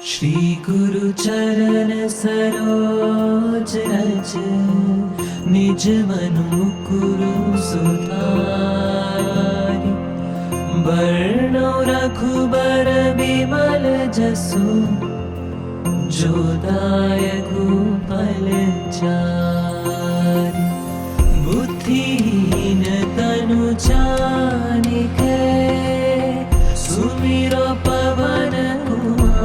श्री गुरु चरण सरोज रज निज मनु मुकुरु सुधारि। बरनौ रघुबर बिमल जसु जो दायकु फल चारि। बुद्धिहीन तनु जानिके सुमिरो पवन कुमार।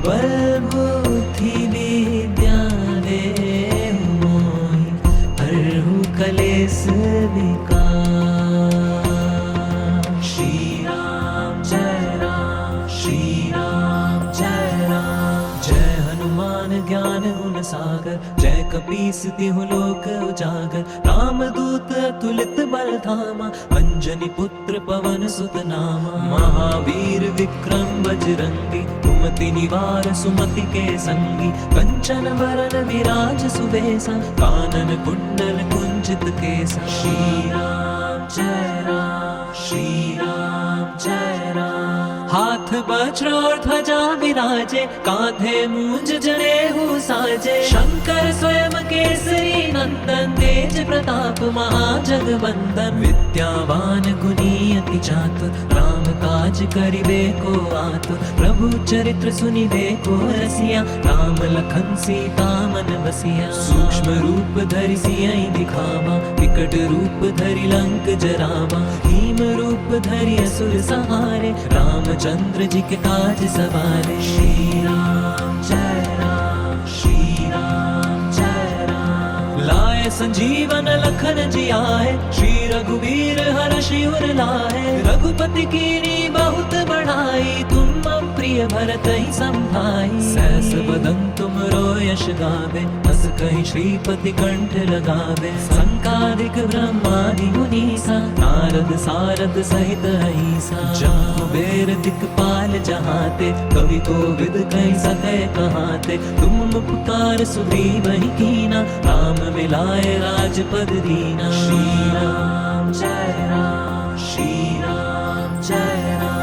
बल बुद्धि विद्या देहु मोहि हरहु कलेस विकार। श्री राम जय राम, श्री राम जय राम। जय हनुमान ज्ञान गुण सागर, जय कपीस तिहु लोक उजागर। राम दूत अतुलित बल धामा, अंजनी पुत्र पवन सुत नामा। महावीर विक्रम बजरंगी, कुमति निवार सुमति के संगी। कंचन वरन विराज सुबेसा, कानन कुंडल कुंचित केसा। श्री राम जय राम, श्री राम जय राम। हाथ वज्र और ध्वजा विराजे, कांधे मूंज जनेऊ साजे। शंकर स्वयं केसरी नंदन, तेज प्रताप महाजगवंदन। विद्यावान गुणी अति चातुर, राम काज करिबे को आतुर। प्रभु चरित्र सुनिबे को रसिया, राम लखन सीता मन बसिया। सूक्ष्म रूप धरि सियहि दिखावा, विकट रूप धरि लंक जरावा। भीम रूप धरि असुर संहारे, रामचंद्र जी के काज सवारे। श्री राम जय राम, श्री राम जय राम। लाए संजीवन लखन जियाए, श्री रघुवीर हर्षि उर लाए। रघुपति कीनी बहुत बढ़ाई, तुम प्रिय भरत ही संभाई। सहस बदन तुम यश गावे, हस कहि श्रीपति कंठ लगावे। संकादिक ब्रह्मादि मुनीसा, नारद सारद सहित अहिसा। जहाँ बेर दिक्पाल जहाते, कवि कोविद कहि सके कहाते। तुम उपकार सुग्रीव ही कीना, राम मिलाए राजपद दीना। श्री राम जय राम, श्री राम जय राम।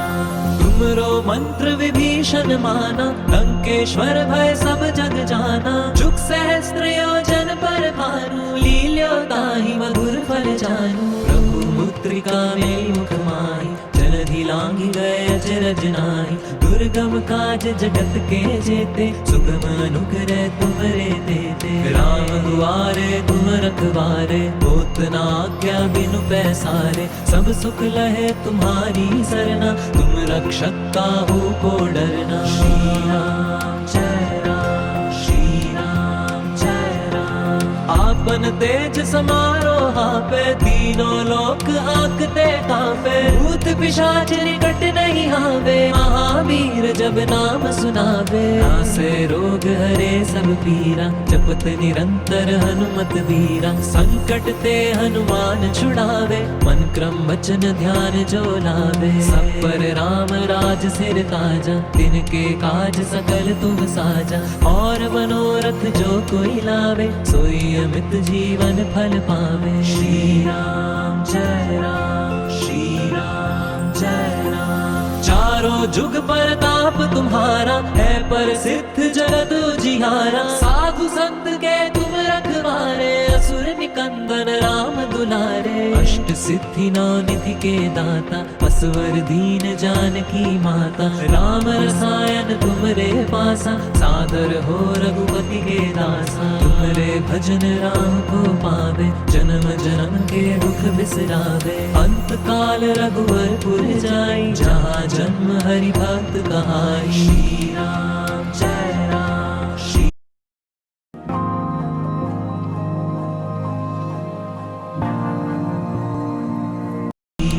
तुमरो मंत्र विभीषण माना, लंकेश्वर भय सब जग जाना। जुग सहस्त्र योजन पर भानु, लील्यो ताहि मधुर फल जानू। प्रभु मुद्रिका मेलि मुख माहि, जलधि लांघि गए अचरज नाहि। दुर्गम काज जगत के जेते, सुगम अनुग्रह तुमरे देते। राम दुआरे तुम रखवारे, होत न आज्ञा बिनु पैसारे। सब सुख लहे तुम्हारी सरना, तुम रक्षक काहू को डरना। श्री राम जय राम, श्री राम जय राम। आपन तेज समारो हापे, तीनों लोक आंकते कांपे। भूत पिशाच निकट नहीं आवे, महावीर जब नाम सुनावे। नासे रोग हरे सब पीरा, जपत निरंतर हनुमत वीरा। संकट ते हनुमान छुड़ावे, मन क्रम वचन ध्यान जो लावे। सब पर राम राज सिर ताजा, तिनके काज सकल तुम साजा। और मनोरथ जो कोई लावे, सोई अमित जीवन फल पावे। श्री राम जय राम, श्री राम जय राम। चारों जुग परताप तुम्हारा, है प्रसिद्ध जगत उजियारा। साधु संत के तुम रखवारे, असुर निकंदन राम दुलारे। अष्ट सिद्धि नौ निधि के दाता, असवर दीन जानकी माता। राम रसायन तुमरे पासा, सादर हो रघुपति के दासा। तुमरे भजन राम को पावे, जन्म जन्म के दुख बिसरावे। अंत काल रघुवरपुर जाई, जहाँ जन्म हरि भक्त कहाई। श्री राम जय राम, श्री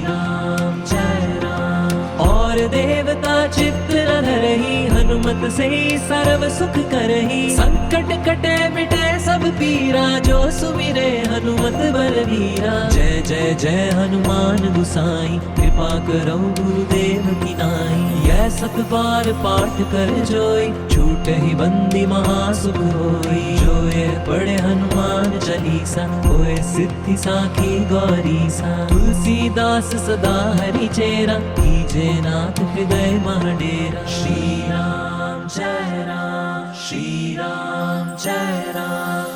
राम जय राम। और देवता चित्त न धरहि, हनुमत सुत से सर्व सुख करही। संकट कटे मिटे सब पीरा, जो सुमिरे हनुमत बलवीरा। जय जय जय हनुमान गुसाई, कृपा करो गुरुदेव की नाई। यह सत बार पाठ कर जोई, छूटे ही बंदी महासुख होई। जो ये पढ़े हनुमान चालीसा, होए सिद्धि साखी गौरीसा। तुलसीदास सदा हरि चेरा, कीजे नाथ हृदय महडेरा। श्री राम जय राम, श्री राम जय राम।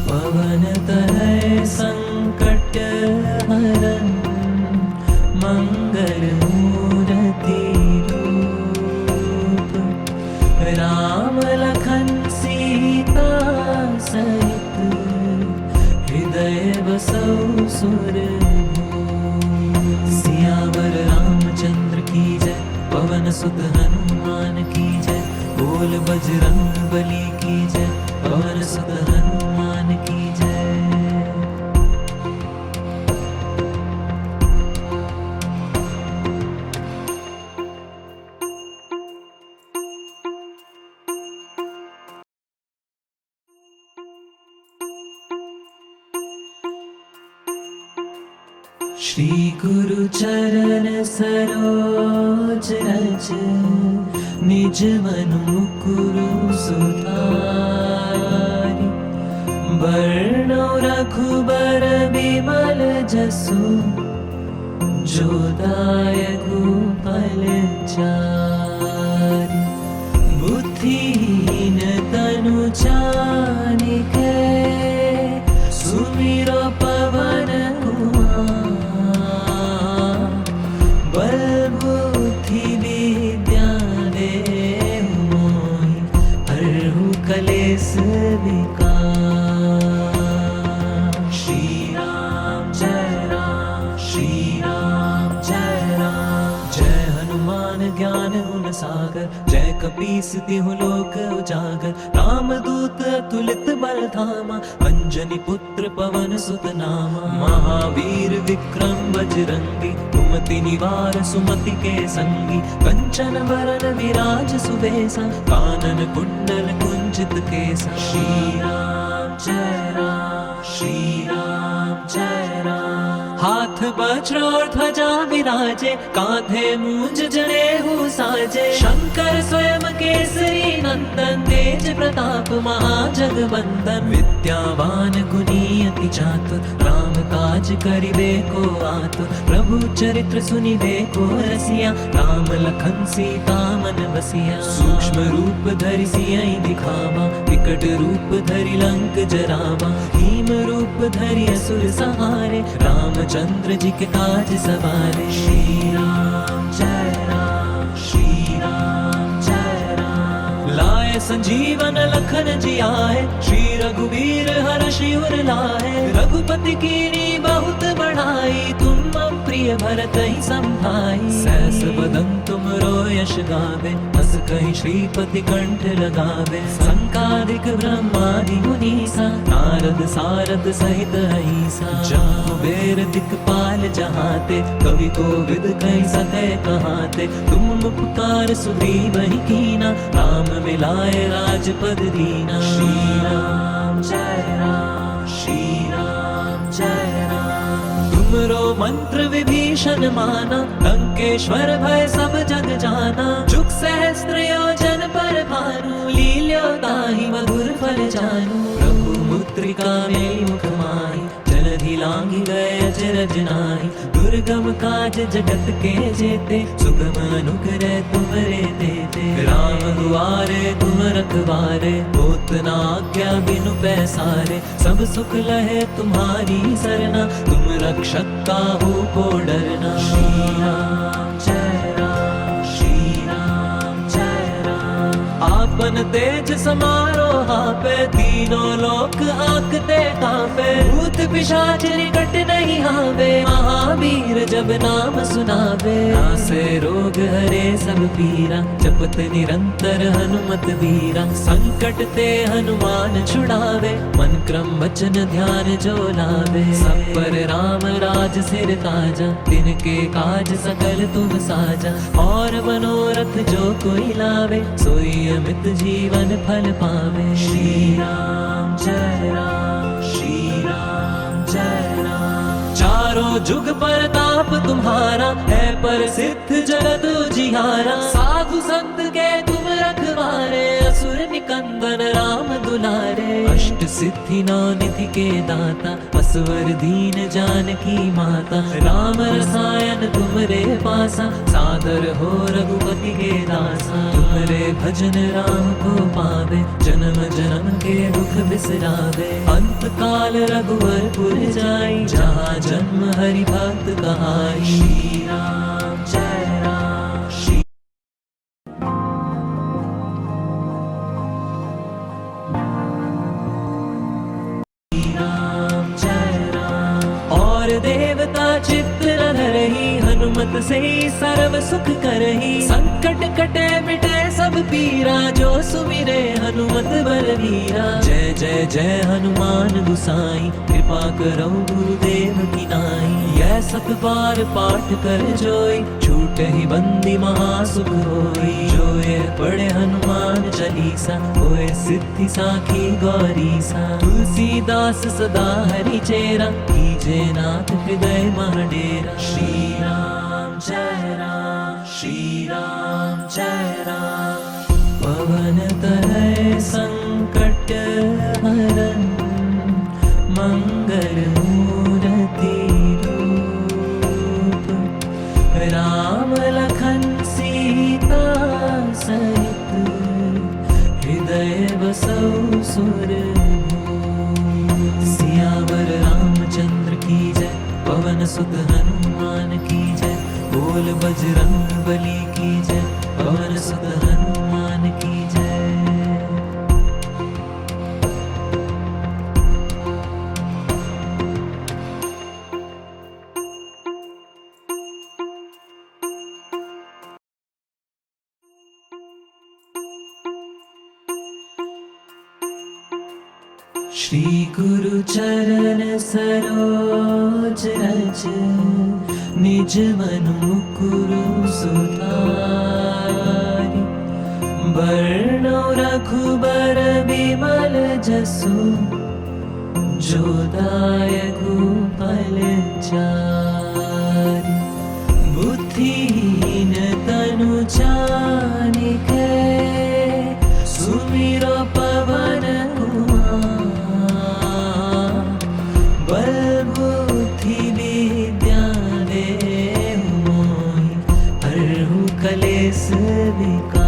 पवन तनय संकट हरन, मंगल मूर्ति रूप। राम लखन सीता सहित, हृदय बसौ सुरभूप। सियावर रामचंद्र की जय, पवन सुत हनुमान की जय। बोल बजरंग बली की जय, पवन सुत हनुमान की जय। श्री गुरु चरण सरोज रज, निज मन मुकुरु सुधारि। बरनौ रघुबर बिमल जसु, जो दायकु फल चारि। बुद्धिहीन तनु जानिके, सुमिरो पवन कुमार। बल बुद्धि विद्या देहु मोहि, हरहु कलेस विकार। श्री राम जय राम, श्री राम जय राम। जय हनुमान ज्ञान गुण सागर, जय कपीस तिहु लोक उजागर। रामदूत अतुलित बल धामा, अंजनी पुत्र पवन सुत नामा। महावीर विक्रम बजरंगी, कुमति निवार सुमति के संगी। कंचन बरन विराज सुबेसा, कानन कुंडल कुंचित केसा। श्री राम जय राम, श्री राम जय राम। हाथ वज्र और ध्वजा विराजे, कांधे मूंज जनेऊ साजे। शंकर स्वयं केसरी नंदन, तेज प्रताप महाजगवंदन। विद्यावान गुणी अति चातुर, राम काज करिबे को आतुर। प्रभु चरित्र सुनिबे को रसिया, राम लखन सीता मन बसिया। सूक्ष्म रूप धरि सियहि दिखावा, विकट रूप धरि लंक जरावा। भीम रूप धरि असुर सहारे, रामचंद्र जी के काज सवारे। श्री राम जय राम, श्री राम जय राम। लाए संजीवन लखन जियाए, श्री रघुवीर हर्षि उर लाए। रघुपति कीनी बहुत बढ़ाई, तुम प्रिय भरत ही संभाई। सहस बदन तुमरो यश गावे, हस कहि श्रीपति कंठ लगावे। संकादिक ब्रह्मादि मुनीसा, नारद सारद सहित अहिसा। जहाँ बेर दिक्पाल जहाते, कवि कोविद कहि सके कहाते। तुम उपकार सुग्रीव ही कीना, राम मिलाए राजपद दीना। श्री राम जय राम, श्री राम जय राम। तुमरो मंत्र विभीषण माना, लंकेश्वर भय सब जग जाना। जुग सहस्त्र योजन पर भानु, लील्यो ताहि मधुर फल जानू। प्रभु मुद्रिका मेलि मुख माहि, जलधि लांघि गए अचरज नाहि। दुर्गम काज जगत के जेते, सुगम अनुग्रह तुमरे देते। राम दुआरे तुम रखवारे, होत न आज्ञा बिनु पैसारे। सब सुख लहे तुम्हारी सरना, तुम रक्षक काहू को डरना। श्री राम जय राम, श्री राम जय राम। आपन तेज समारो आपे, तीनों लोक आंकते कांपे। भूत पिशाच निकट नहीं आवे, महावीर जब नाम सुनावे। नासे रोग हरे सब पीरा, जपत निरंतर हनुमत वीरा। संकट ते हनुमान छुड़ावे, मन क्रम वचन ध्यान जो लावे। सब पर राम राज आज सिर ताजा, तिनके काज सकल तुम साजा। और मनोरथ जो कोई लावे, सोई अमित जीवन फल पावे। श्री राम जय राम, श्री राम जय राम। चारों जुग परताप तुम्हारा, है प्रसिद्ध जगत उजियारा। साधु संत के तुम रखवारे, असुर निकंदन राम दुलारे। अष्ट सिद्धि नौ निधि के दाता, असवर दीन जानकी माता। राम रसायन तुमरे पासा, सादर हो रघुपति के दासा। तुमरे भजन राम को पावे, जन्म जन्म के दुख बिसरावे। अंत काल रघुवरपुर जाई, जहाँ जन्म हरि भक्त कहाई। श्री राम जय राम, श्री राम जय राम। और देवता चित्त न धरहि, हनुमत से सर्व सुख करहि। संकट कटे मिटे सब पीरा, जो सुमिरे हनुमत बलवीरा। जय जय जय हनुमान गुसाई, कृपा करो गुरुदेव की नाई। यह सत बार पाठ कर जोई, छूट ही बंदी महासुख होई। जो ये पढ़े हनुमान चालीसा, होए सिद्धि साखी गौरीसा। तुलसीदास सदा हरि चेरा, कीजे नाथ हृदय मह डेरा। श्री राम जय राम, श्री राम जय राम। पवन तनय संकट हरन, मंगल मूर्ति रूप। राम लखन सीता सहित, हृदय बसौ सुरभूप। सियावर रामचंद्र की जय, पवन सुत हनुमान की जय। बोल बजरंग बली की जय, पवन सुत हनुमान की जय। श्री गुरु चरण सरोज रज, निज मनु मुकुरु सुधारि। बरनौ रघुबर बिमल जसु, जो दायकु फल चारि। बुद्धिहीन तनु जानिके, सुमिरो पवन कलेस विकार।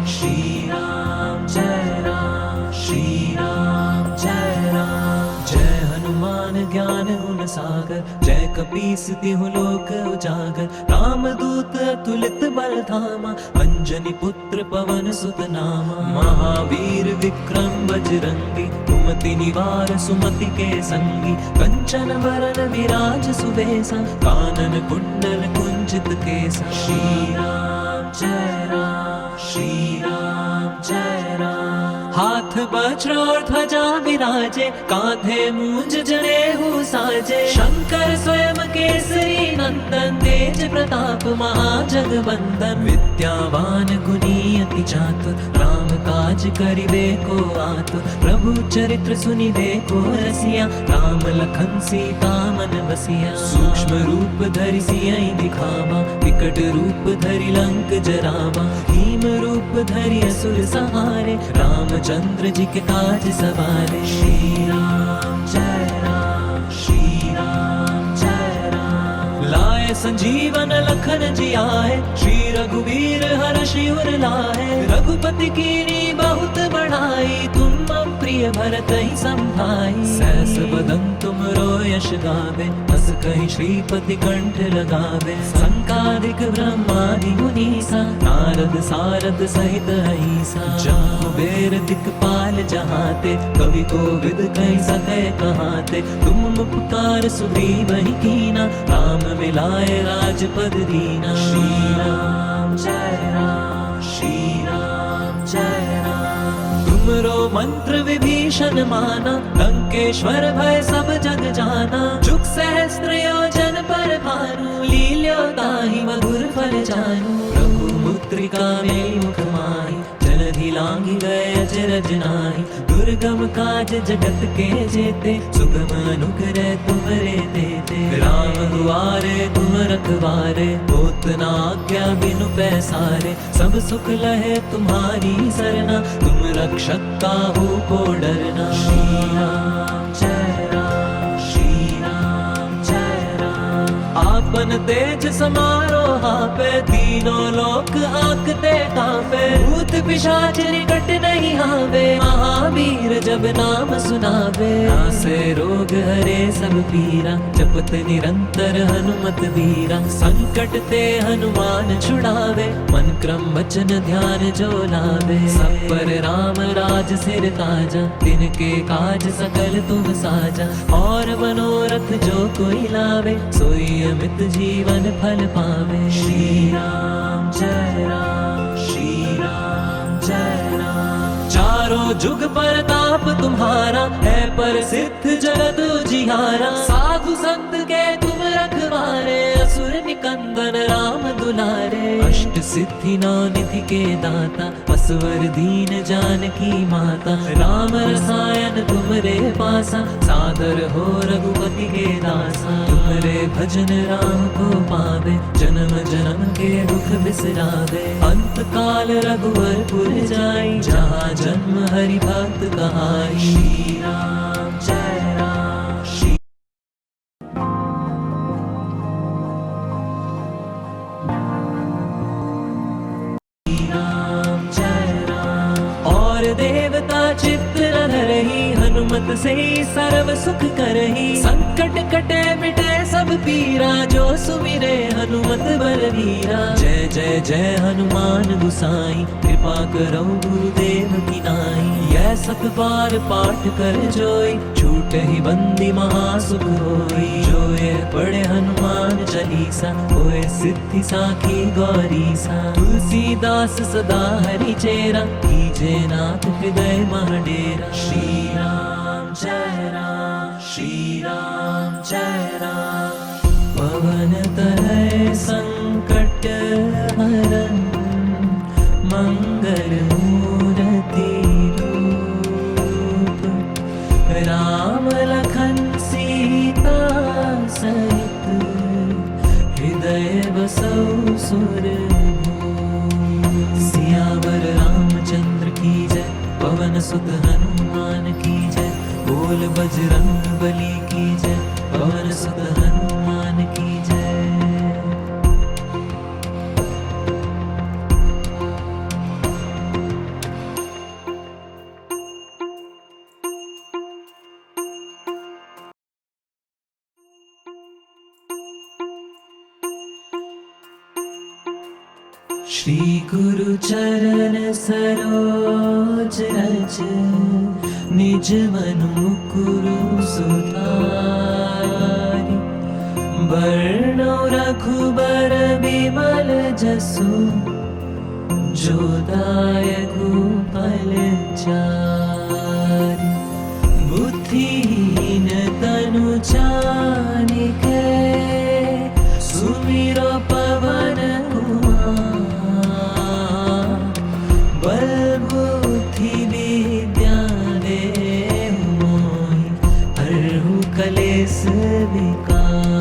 श्री राम जय राम, श्री राम जय राम। जय हनुमान ज्ञान गुण सागर, जय कपीस तिहु लोक उजागर। राम दूत अतुलित बल धामा, अंजनी पुत्र पवन सुत नामा। महावीर विक्रम बजरंगी, कुमति निवार सुमति के संगी। कंचन वरन विराज सुबेसा, कानन कुंडल कुंचित केसा। श्री राम जय राम, श्री राम जय राम। हाथ वज्र और ध्वजा विराजे, कांधे मूंज जनेऊ साजे। शंकर स्वयं केसरी नंदन, तेज प्रताप महाजगवंदन। विद्यावान गुणी अति चातुर, राम काज करिबे को आतुर। प्रभु चरित्र सुनिबे को रसिया, राम लखन सीता मन बसिया। सूक्ष्म रूप धरि सियहि दिखावा, विकट रूप धरि लंक जरावा। भीम रूप धरि असुर सहारे, रामचंद्र जी के काज सवारे। श्री राम जय राम, श्री राम जय राम। लाए संजीवन लखन जी आए, श्री रघुवीर हर्षि उर लाए। रघुपति कीनी बहुत बढ़ाई, तुम प्रिय भरत ही संभाई। सहस बदन तुम रो यश गावे, हस कहि श्रीपति कंठ लगावे। संकादिक ब्रह्मादि मुनीसा, नारद सारद सहित अहिसा। जहाँ बेर दिक्पाल जहाते, कवि कोविद कहि सकै कहाते। तुम उपकार सुग्रीव ही कीना, राम मिलाए राजपद दीना। श्री राम जय राम, श्री राम जय राम। तुम तुमरो मंत्र विभीषण माना, लंकेश्वर भय सब जग जाना। जुग सहस्त्र योजन पर भानु, लील्यो ताहि मधुर फल जानू। प्रभु मुद्रिका में मुख माहि, जलधि लांघि गए अचरज नाहि। दुर्गम काज जगत के जेते, सुगम अनुग्रह तुमरे देते। राम दुआरे तुम रखवारे, होत न आज्ञा बिनु पैसारे। सब सुख लहे तुम्हारी सरना, तुम रक्षक काहू को डरना। श्री राम जय राम, श्री राम जय राम। आपन तेज समारो हापे, तीनों लोक आंकते कांपे। भूत पिशाच निकट नहीं आवे, महावीर जब नाम सुनावे। नासे रोग हरे सब पीरा, जपत निरंतर हनुमत वीरा। संकट ते हनुमान छुड़ावे, मन क्रम वचन ध्यान जो लावे। सब पर राम राज सिर ताजा, तिनके काज सकल तुम साजा। और मनोरथ जो कोई लावे, सोई अमित जीवन फल पावे। श्री राम जय राम, श्री राम जय राम। चारों जुग परताप तुम्हारा, है प्रसिद्ध जगत उजियारा। साधु संत के तुम रखवारे, असुर निकंदन राम दुलारे। अष्ट सिद्धि नौ निधि के दाता, असवर दीन जानकी माता। राम रसायन तुमरे पासा, सादर हो रघुपति के दासा। तुमरे भजन राम को पावे, जन्म जन्म के दुख बिसरावे। अंत काल रघुवरपुर जाई, जहाँ जन्म हरि भक्त कहाई। श्री राम जय राम, श्री राम जय राम। और देवता चित्त न धरहि, हनुमत से सर्व सुख करहि। संकट कटे मिटे सब पीरा, जो सुमिरे हनुमत बलवीरा। जय जय जय हनुमान गुसाई, कृपा करो गुरुदेव की नाई। यह सत बार पाठ कर जोई, छूटे ही बंदी महासुख होई। जो ये पढ़े हनुमान चालीसा, होए सिद्धि साखी गौरीसा। तुलसीदास सदा हरि चेरा, कीजे नाथ हृदय महडेरा। श्री राम जय राम, श्री राम जय राम। पवन तनय संकट हरन, मंगल मूर्ति रूप। राम लखन सीता सहित, हृदय बसौ सुरभूप। सियावर रामचंद्र की जय, पवन सुत हनुमान की जय। बोल बजरंग बली की जय, पवन सुत हनुमान की जय। श्री गुरु चरण सरोज रज, निज मन मुकुरु सुधारि। बरनौ रघुबर बिमल जसु, जो दायकु फल चारि। बुद्धिहीन तनु जानिके, सुमिरो पवन कलेस विकार।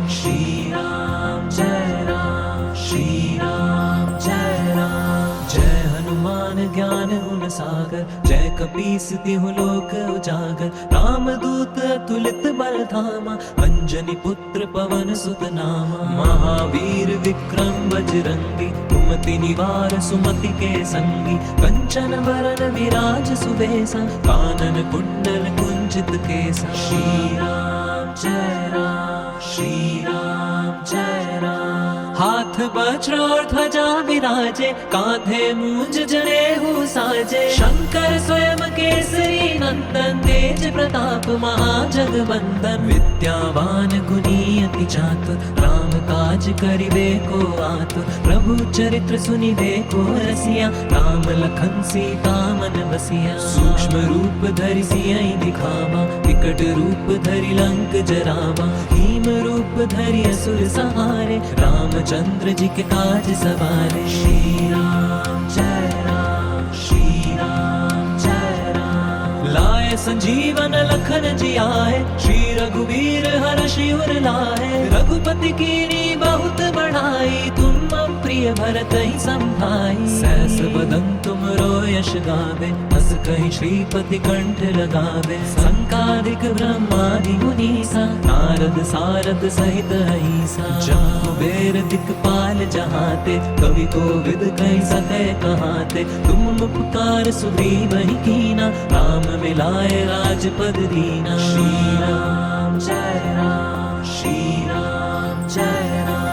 श्री राम जय राम, श्री राम जय राम। जय हनुमान ज्ञान गुण सागर, जय कपीस तिहु लोक उजागर। राम दूत अतुलित बल धामा, अंजनी पुत्र पवन सुत नामा। महावीर विक्रम बजरंगी, कुमति निवार सुमति के संगी। कंचन वरन विराज सुबेसा, कानन कुंडल कुंचित केसा। श्री राम जय राम, श्री राम जय राम। हाथ हाथ वज्र और ध्वजा विराजे, कांधे मूंज जनेऊ साजे। शंकर स्वयं केसरी नंदन, तेज प्रताप महाजगवंदन। विद्यावान गुणी अति चातुर, राम काज करिबे को आतुर। प्रभु चरित्र सुनिबे को रसिया, राम लखन सीता मन बसिया। सूक्ष्म रूप धरि सियहि दिखावा, विकट रूप धरि लंक जरावा। भीम रूप धरि असुर संहारे, रामचंद्र जी के काज सवारे। श्री राम जय राम, श्री राम जय राम। लाए संजीवन लखन जियाए, श्री रघुवीर हर्षि उर लाए। रघुपति कीनी बहुत बढ़ाई, तुम प्रिय भरत ही संभाई। सहस बदन तुम रो यश गावे, हस कहि श्रीपति कंठ लगावे। संकादिक ब्रह्मादि मुनीसा, नारद सारद सहित अहिसा। जहाँ बेर दिक्पाल जहाते, कवि कोविद कहि सके कहाते। तुम उपकार सुग्रीव ही कीना, राम मिलाए राजपद दीना। श्री राम जय राम, श्री राम जय राम।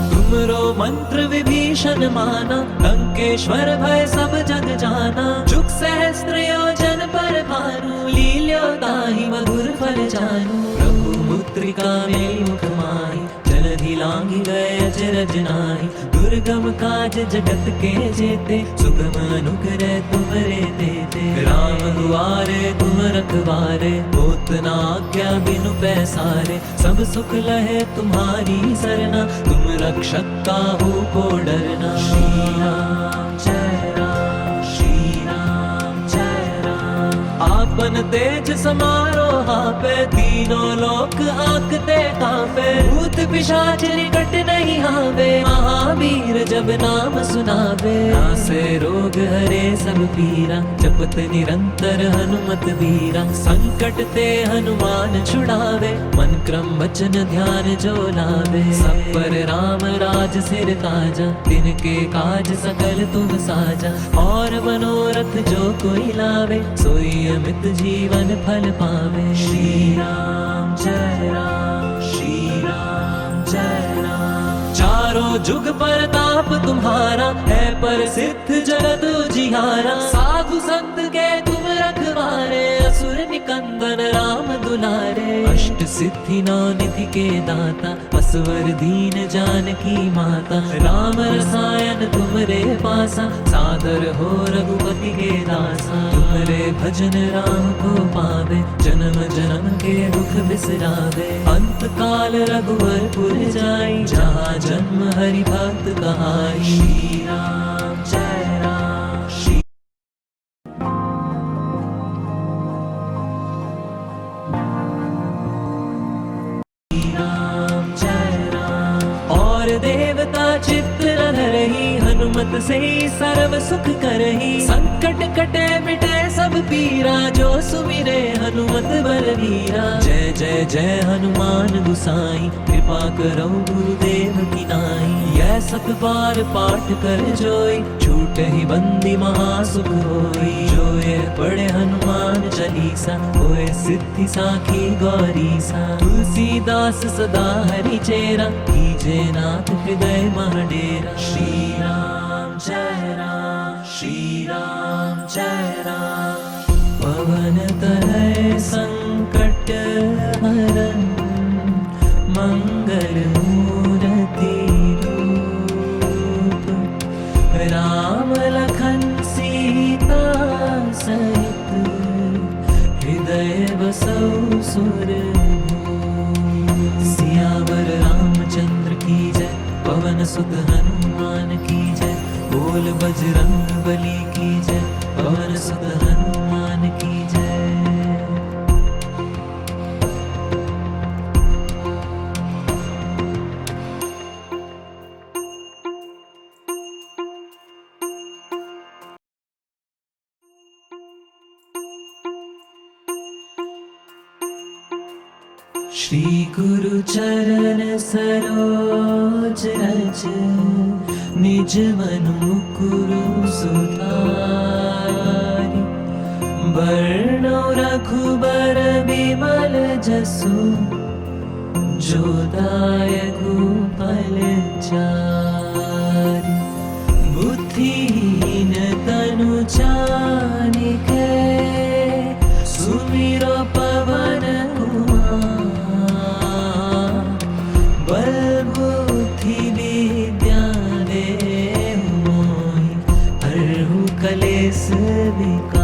तुमरो मंत्र विभीषण माना, लंकेश्वर भय सब जग जाना। जुग सहस्त्र योजन पर भानु, लील्यो ताहि मधुर फल जानू। प्रभु मुद्रिका मेलि मुख माहि, जलधि लांघि गए अचरज नाहि। दुर्गम काज जगत के जेते, सुगम अनुग्रह तुमरे तेते। राम दुआरे तुम रखवारे, होत न आज्ञा बिनु पैसारे। सब सुख लहे तुम्हारी सरना, तुम रक्षक काहू को डरना। श्री राम जय राम, श्री राम जय राम। आपन तेज समारो हापे, तीनों लोक आंकते कांपे। भूत पिशाच निकट नहीं आवे, महावीर जब नाम सुनावे। नासे रोग हरे सब पीरा, जपत निरंतर हनुमत वीरा। संकट ते हनुमान छुड़ावे, मन क्रम वचन ध्यान जो लावे। सब पर राम राज सिर ताजा, तिनके काज सकल तुम साजा। और मनोरथ जो कोई लावे, सोई अमित जीवन फल पावे। श्री राम जय राम, श्री राम जय राम। चारों जुग परताप तुम्हारा, है प्रसिद्ध जगत उजियारा। साधु संत के तुम रखवारे, असुर निकंदन राम दुलारे। अष्ट सिद्धि नौ निधि के दाता, असवर दीन जानकी माता। राम रसायन तुमरे पासा, सादर हो रघुपति के दासा। तुमरे भजन राम को पावे, जन्म जन्म के दुख बिसरावे। अंत काल रघुवरपुर जाई, जहाँ जन्म हरि भक्त कहाई। श्री राम जय राम, श्री राम जय राम। और देवता चित्त न धरहि, हनुमत से सर्व सुख करहि। संकट कटे मिटे सब पीरा, जो सुमिरे हनुमत बलवीरा। जय जय जय हनुमान गुसाई, कृपा करो गुरुदेव की नाई। यह सत बार पाठ कर जोई, छूट ही बंदी महासुख होई। जो ये पढ़े हनुमान चालीसा, होए सिद्धि साखी गौरीसा। तुलसीदास सदा हरि चेरा, कीजे नाथ हृदय मह डेरा। श्री राम जय राम, श्री राम जय राम। पवन तनय संकट हरन, मंगल मूर्ति रूप। राम लखन सीता सहित, हृदय बसौ सुरभूप। सियावर रामचंद्र की जय, पवन सुत हनुमान की जय। बोल बजरंग बली की जय, पवन सुत हनुमान की जय। श्री गुरु चरण सरोज रज, निज मनु मुकुरु सुधारि। बरनौ रघुबर बिमल जसु, जो दायकु फल चारि। बुद्धिहीन तनु जानिके सुमिरो पवन कुमार। बल बुद्धि विद्या देहु मोहि हरहु कलेस विकार।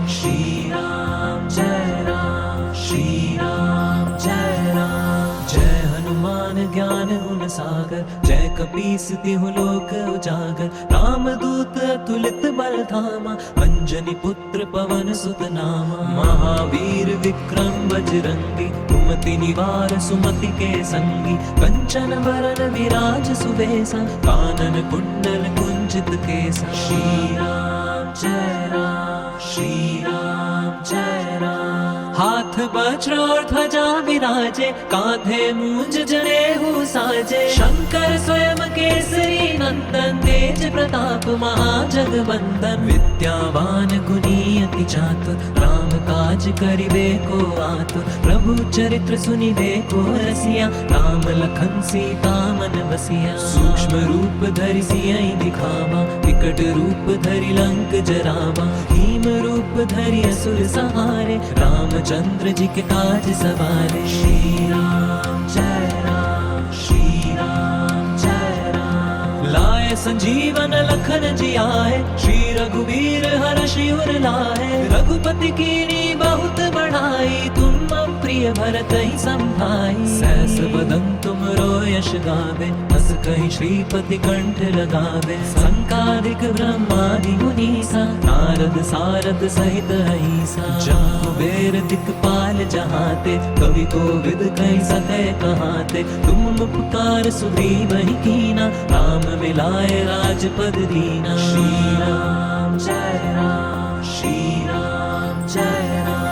श्री राम जय राम, श्री राम जय राम। जय हनुमान ज्ञान गुण सागर, जय कपीस तिहु लोक उजागर। राम दूत अतुलित बल धामा, अंजनी पुत्र पवन सुत नामा। महावीर विक्रम बजरंगी, कुमति निवार सुमति के संगी। कंचन बरन विराज सुबेसा, कानन कुंडल कुंचित केसा। श्री राम जय राम, श्री राम जय राम। हाथ वज्र और ध्वजा विराजे, कांधे मूंज जनेऊ साजे। शंकर स्वयं केसरी नंदन, तेज प्रताप महाजगवंदन। विद्यावान गुणी अति चातुर, राम काज करिबे को आतुर। प्रभु चरित्र सुनिबे को रसिया, राम लखन सीता मन बसिया। सूक्ष्म रूप धरि सियहि दिखावा, विकट रूप धरि लंक जरावा। भीम रूप धरि असुर सहारे, रामचंद्र जी के काज सवारे। श्री राम जय राम, श्री राम जय राम। लाए संजीवन लखन जियाए, श्री रघुवीर हर्षि उर लाए। रघुपति कीनी बहुत बढ़ाई, तुम प्रिय भरत ही संभाई। सहस बदन तुम यश गावे, हस कहि श्रीपति कंठ लगावे। संकादिक ब्रह्मादि मुनीसा, नारद सारद सहित अहिसा। जहाँ बेर दिक्पाल जहाते, कवि कोविद कहि सके कहाते। तुम उपकार सुग्रीव ही कीना, राम मिलाए राजपद दीना। श्री राम जय राम, श्री राम जय राम।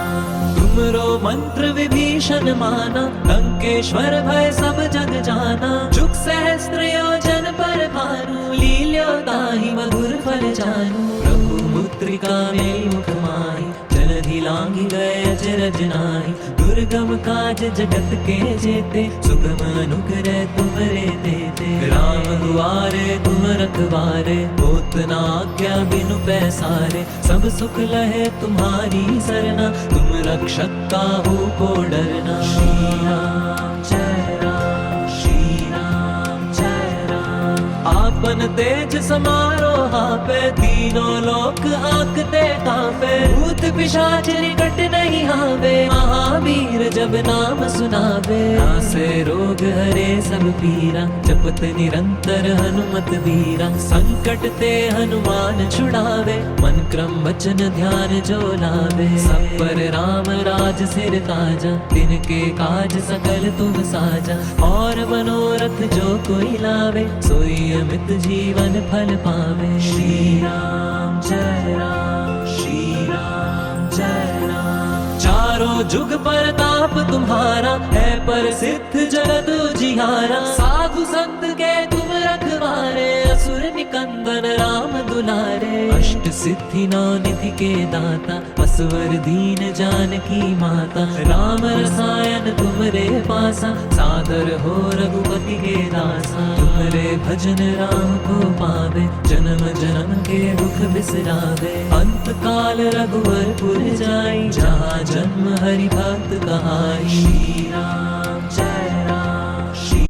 तुमरो मंत्र विभीषण माना, लंकेश्वर भय सब जग जाना। जुग सहस्त्र योजन पर भानु, लील्यो ताहि मधुर फल जानू। प्रभु मुद्रिका मेलि मुख माहि, जलधि लांघि गए अचरज नाहि। दुर्गम काज जगत के जेते, सुगम अनुग्रह तुमरे देते। राम दुआरे तुम रखवारे, होत न आज्ञा बिनु पैसारे। सब सुख लहे तुम्हारी सरना, तुम रक्षक काहू को डरना। श्री राम जय राम, श्री राम जय राम। आपन तेज समारो हापे, तीनों लोक हाकते कांपे। भूत पिशाच निकट नहीं आवे, महावीर जब नाम सुनावे। नासे रोग हरे सब पीरा, जपत निरंतर हनुमत वीरा। संकट ते हनुमान छुड़ावे, मन क्रम वचन ध्यान जो लावे। सब पर राम राज सिर ताजा, तिनके काज सकल तुम साजा। और मनोरथ जो कोई लावे, सोई अमित जीवन फल पावे। श्री राम जय राम, श्री राम जय राम। चारों जुग परताप तुम्हारा, है प्रसिद्ध जगत उजियारा। साधु संत के तुम रखवारे, असुर निकंदन राम दुलारे। अष्ट सिद्धि नौ निधि के दाता, असवर दीन जानकी माता। राम रसायन तुमरे पासा, सादर हो रघुपति के दासा। तुमरे भजन राम को पावे, जन्म जन्म के दुख बिसरावे। अंत काल रघुवर पुर जाई, जहाँ जन्म हरि भक्त कहाई। श्री राम जय राम, श्री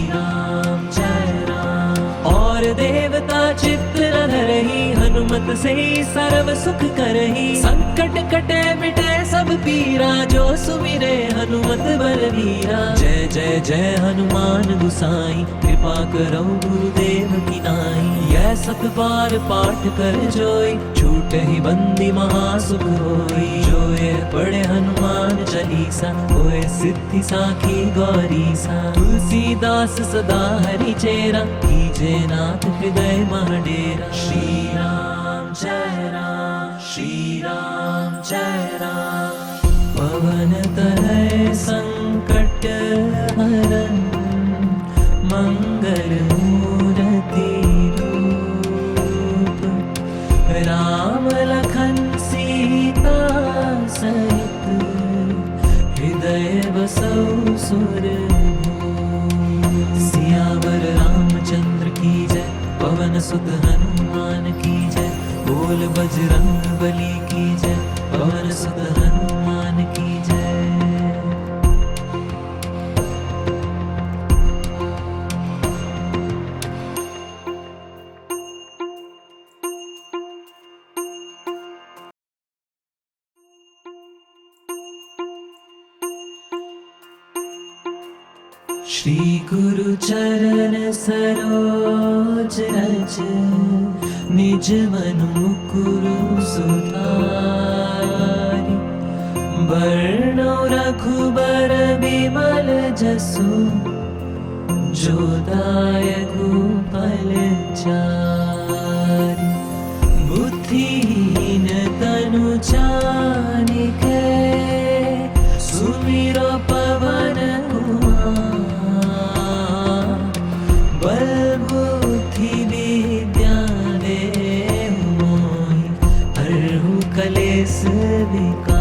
राम जय राम। और देवता चित्त न धरहि, हनुमत से सर्व सुख करहि। संकट कटे मिटे सब पीरा, जो सुमिरे हनुमत बलवीरा। जय जय जय हनुमान गुसाई, कृपा करो गुरुदेव की नाई। यह सत बार पाठ कर जोई, छूटे ही बंदी महासुख होई। जो ये पढ़े हनुमान चालीसा, होए सिद्धि साखी गौरीसा। तुलसीदास सदा हरि चेरा, कीजे नाथ हृदय महडेरा। श्री राम जय राम, श्री राम जय राम। पवन तनय संकट हरन, मंगल मूर्ति रूप। राम लखन सीता पवन सुत हनुमान की जय, बोल बजरंग बली की जय, पवन सुत हनुमान की जय। श्री गुरु चरण सरोज रज, निज मन मुकुरु सुधारि। बरनउँ रघुबर बिमल जसु, जो दायकु फल चारि। बुद्धिहीन तनु जानिके, सुमिरो पवन बल बुद्धि विद्या देहु मोहि, हरहु कलेस विकार।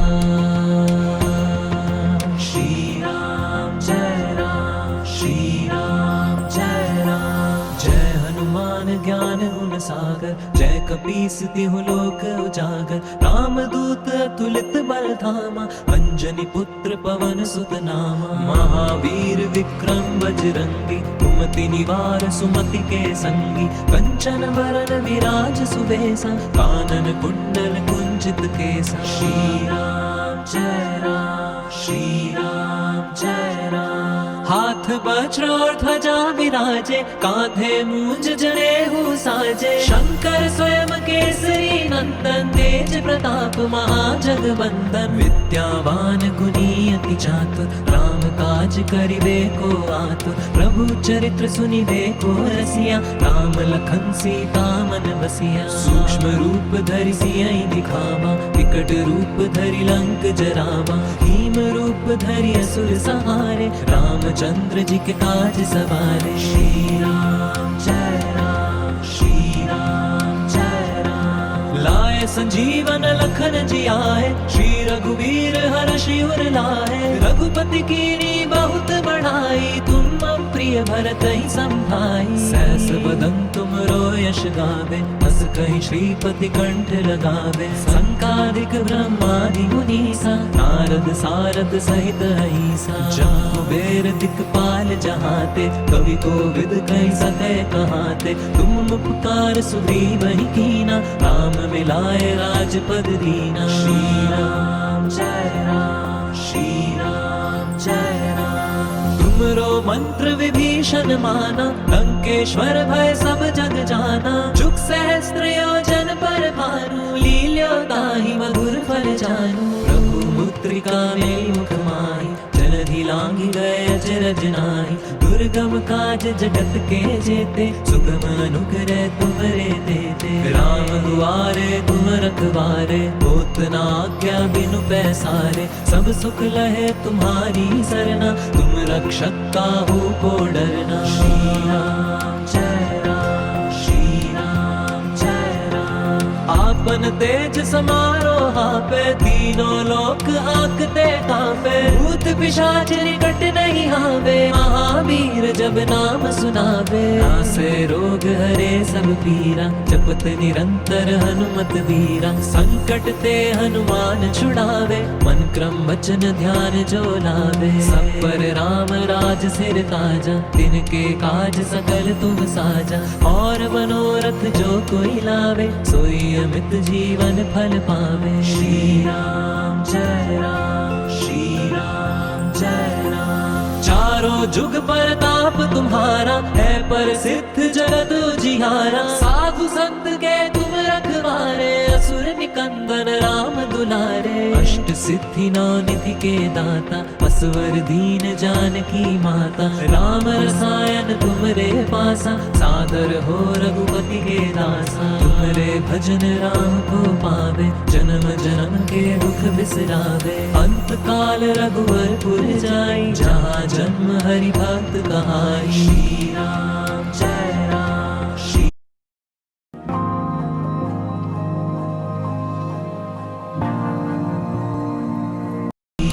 श्री राम जय राम, श्री राम जय राम। जय हनुमान ज्ञान गुण सागर, जय कपीस तिहु लोक उजागर। रामदूत अतुलित बल धामा, अंजनी पुत्र पवन सुत नामा। महावीर विक्रम बजरंगी, कुमति निवार सुमति के संगी। कंचन बरन विराज सुबेसा, कानन कुंडल कुंचित केसा। श्री राम जय राम, श्री राम जय राम। हाथ वज्र और ध्वजा विराजे, कांधे मूंज जनेऊ साजे। शंकर स्वयं केसरी नंदन, तेज प्रताप महाजगवंदन। विद्यावान गुणी अति चातुर, राम काज करिबे को आतुर। प्रभु चरित्र सुनिबे को रसिया, राम लखन सीता मन बसिया। सूक्ष्म रूप धरि सियहि दिखावा, विकट रूप धरि लंक जरावा। भीम रूप धरि असुर संहारे, रामचंद्र जी के काज सवारे। श्री राम जय राम, श्री राम जय राम। लाए संजीवन लखन जियाए, श्री रघुवीर हर्षि उर लाए। रघुपति कीनी बहुत बढ़ाई, तुम प्रिय भरत ही संभाई। सहस बदन तुमरो यश गावे, बस कहीं श्रीपति कंठ लगावे। संकादिक ब्रह्मादि मुनीसा, नारद सारद सहित अहिसा। जब कुबेर दिक्पाल जहाते, कवि कोविद कहीं सके कहाते। तुम उपकार सुग्रीव ही कीना, राम मिलाए राजपद दीना। श्री राम जय राम, श्री राम जय राम। तुमरो मंत्र विभीषण माना, लंकेश्वर भय सब जग जाना। जुग सहस्त्र योजन पर भानु, लील्यो ताहि मधुर फल जानू। प्रभु मुद्रिका मेलि मुख माहि, जलधि लांघि गए अचरज नाहि। दुर्गम काज जगत के जेते, सुगम अनुग्रह तुमरे देते। राम दुआरे तुम रखवारे, होत न आज्ञा बिनु पैसारे। सब सुख लहे तुम्हारी सरना, तुम रक्षक काहू को डरना। श्री राम जय राम, श्री राम जय राम। आपन तेज समारो हापे, तीनों लोक आंकते कांपे। भूत पिशाच निकट नहीं आवे, महावीर जब नाम सुनावे। नासे रोग हरे सब पीरा, जपत निरंतर हनुमत वीरा। संकट ते हनुमान छुड़ावे, मन क्रम वचन ध्यान जो लावे। सब पर राम राज सिर ताजा, तिनके काज सकल तुम साजा। और मनोरथ जो कोई लावे, सोई अमित जीवन फल पावे। श्री राम जय राम, श्री राम जय राम। चारों जुग परताप तुम्हारा, है प्रसिद्ध जगत उजियारा। साधु संत के तुम रखवारे, असुर निकंदन राम दुलारे। अष्ट सिद्धि नौ निधि के दाता, असवर दीन जानकी माता। राम रसायन तुमरे पासा, सादर हो रघुपति के दासा। तुमरे भजन राम को पावे, जन्म जन्म के दुख बिसरावे। अंत काल रघुवरपुर जाई, जहाँ जन्म हरि भक्त कहाई। श्री राम जय राम, श्री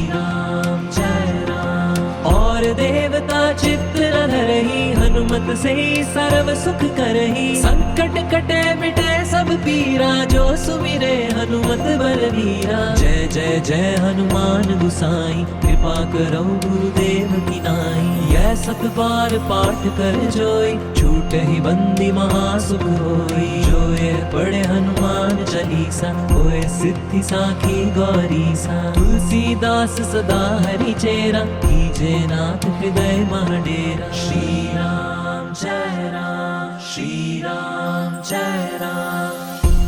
राम जय राम। और देवता चित्त न धरहि, हनुमत हनुमत से सर्व सुख करही, संकट कटे मिटे सब पीरा, जो सुमिरे हनुमत बलवीरा। जय जय जय हनुमान गुसाई, कृपा करो गुरुदेव की नाई। यह सत बार पाठ कर जोई, छूटे ही बंदी महासुख होई। जो ये पढ़े हनुमान चालीसा, होए सिद्धि साखी गौरी सा। तुलसीदास सदा हरि चेरा, कीजे नाथ हृदय महाडेरा। श्री राम जय राम, श्री राम जय राम।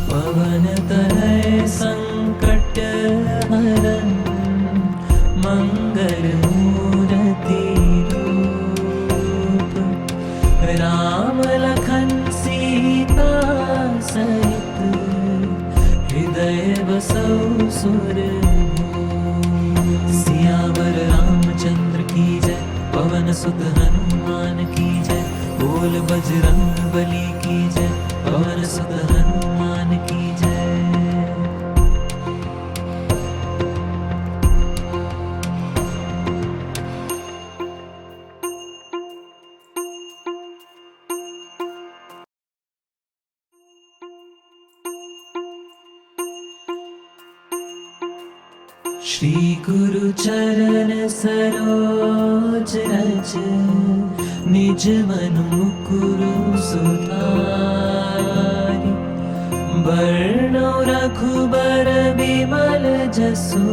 पवन तनय संकट हरन, मंगल मूर्ति रूप। राम लखन सीता सहित, हृदय बसौ सुरभूप। सियावर रामचंद्र की जय, पवन सुत हनुमान की जय। बोल बजरंग बली की जय, पवन सुत हनुमान की जय। श्री गुरु चरण सरोज रज, निज मन मुकुरु सुधारि। बरनौ रघुबर बिमल जसु,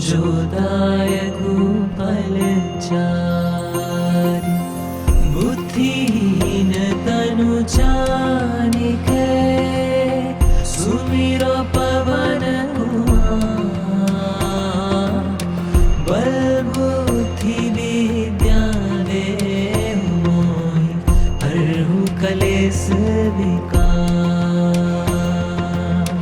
जो दायकु फल चारि। बुद्धिहीन तनु जानिके, सुमिरो पवन कलेस विकार।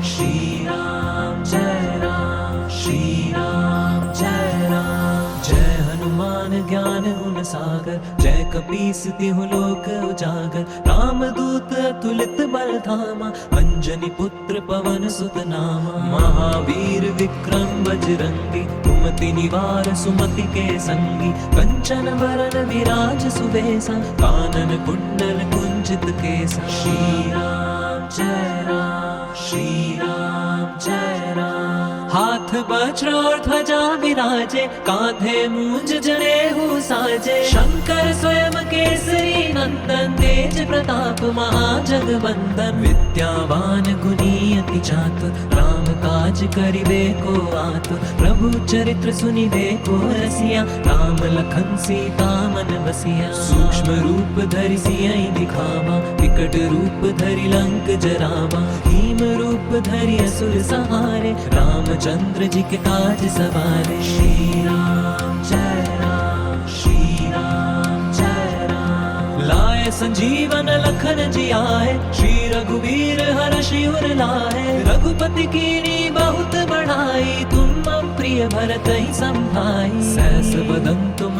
श्री राम जय राम, श्री राम जय राम। जय हनुमान ज्ञान गुण सागर, जय कपीस तिहु लोक उजागर। राम दूत अतुलित बल धामा, अंजनी पुत्र पवन सुत नामा। महावीर विक्रम बजरंगी, कुमति निवार सुमति के संगी। कंचन वरन विराज सुबेसा, कानन कुंडल कुंचित केसा। श्री राम जय राम, श्री राम जय राम। हाथ वज्र और ध्वजा विराजे, कांधे मूंज जनेऊ साजे। शंकर स्वयं केसरी नंदन, तेज प्रताप महाजगवंदन। विद्यावान गुणी अति चातुर, राम काज करिबे को आतुर। प्रभु चरित्र सुनिबे को रसिया, राम लखन सीता मन बसिया। सूक्ष्म रूप धरि सियहि दिखावा, विकट रूप धरि लंक जरावा। भीम रूप धरि असुर संहारे, रामचंद्र जी के काज सवारे। श्री राम जय राम, श्री राम जय राम। लाए संजीवन लखन जी आए, श्री रघुवीर हर्षि उर लाए। रघुपति कीनी बहुत बढ़ाई, तुम प्रिय भरत ही संभाई। सहस बदन तुम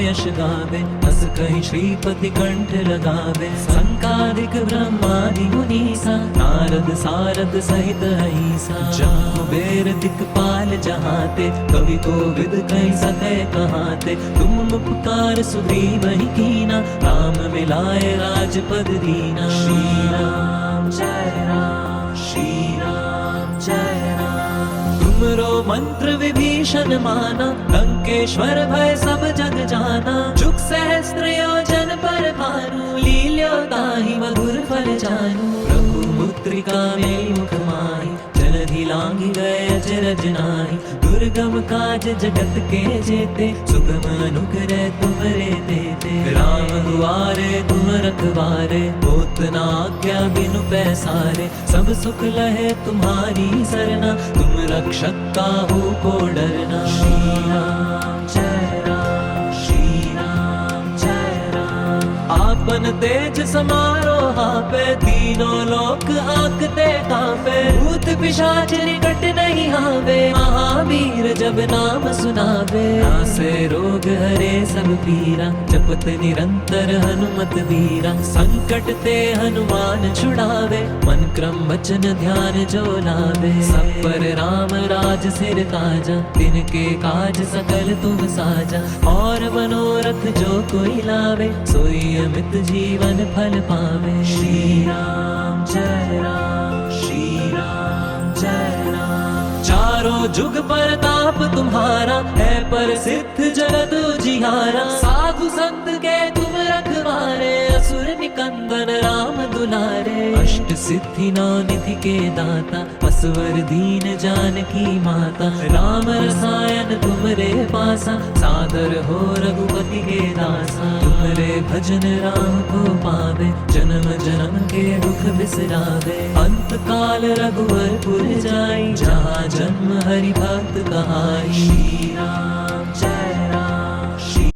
यश गावे, हस कहि श्रीपति कंठ लगावे। संकादिक ब्रह्मादि मुनीसा, नारद सारद सहित अहिसा। जहाँ बेर दिक्पाल जहाते, कवि कोविद कहि सके कहाते। तुम उपकार सुग्रीव ही कीना, राम मिलाए राजपद दीना। श्री राम जय राम, श्री राम जय राम। तुमरो मंत्र विभीषण माना, लंकेश्वर भय सब जग जाना। जुग सहस्त्र योजन पर भानु, लील्यो ताहि मधुर फल जानू। प्रभु मुद्रिका मेलि मुख माहि, जलधि लांघि गए अचरज नाहि। दुर्गम काज जगत के जेते, सुगम अनुग्रह तुमरे देते। राम दुआरे तुम रखवारे, होत न आज्ञा बिनु पैसारे। सब सुख लहे तुम्हारी सरना, तुम रक्षक काहू को डरना। श्री राम जय राम, श्री राम जय राम। आप आपन तेज समारोहा पे तीनों लोक आंकते कांपे। भूत पिशाच निकट नहीं आवे, महावीर जब नाम सुनावे। नासे रोग हरे सब पीरा, जपत निरंतर हनुमत वीरा। संकट ते हनुमान छुड़ावे, मन क्रम वचन ध्यान जो लावे। सब पर राम राज सिर ताजा, तिनके काज सकल तुम साजा। और मनोरथ जो कोई लावे, सोई अमित जीवन फल पावे। श्री राम जय राम, श्री राम जय राम। चारों जुग परताप तुम्हारा, है प्रसिद्ध जगत उजियारा। साधु संत के तुम रखवारे, असुर निकंदन राम दुलारे। अष्ट सिद्धि नौ निधि के दाता, असवर दीन जानकी माता। राम रसायन तुमरे पासा, सादर हो रघुपति के दासा। तुमरे भजन राम को पावे, जन्म जन्म के दुख बिसरावे। अंत काल रघुवरपुर जाई, जहाँ जन्म हरि भक्त कहाई। श्री राम जय राम, श्री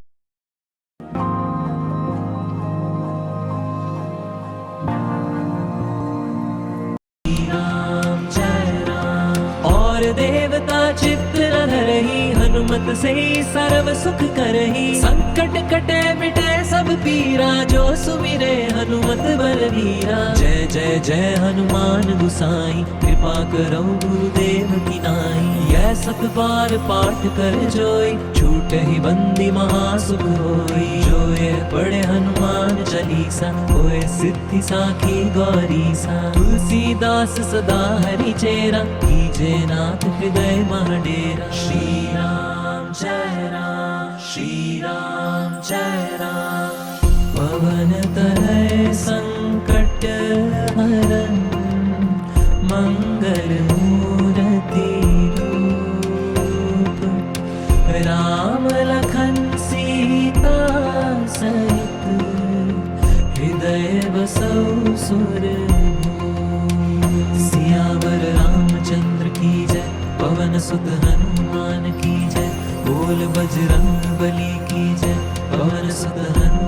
राम जय राम। और देवता चित्त न रही, हनुमत से सर्व सुख करही। संकट कटे मिटे सब पीरा, जो सुमिरे हनुमत बलवीरा। जय जय जय हनुमान गुसाई, कृपा करो गुरुदेव की नाई। यह सत बार पाठ कर जोई, छूट ही बंदी महासुख होई। जो ये पढ़े हनुमान चालीसा, होए सिद्धि साखी गौरीसा। तुलसीदास सदा हरि चेरा, कीजे नाथ हृदय महडेरा। श्री राम जय राम, श्री राम जय राम। पवन तनय संकट हरन, मंगल मूर्ति रूप। राम लखन सीता सहित, हृदय बसौ सुरभूप। सियावर रामचंद्र की जय, पवन सुत हनुमान की जय। बोल बजरंग बली की जय, पवन सुत हनुमान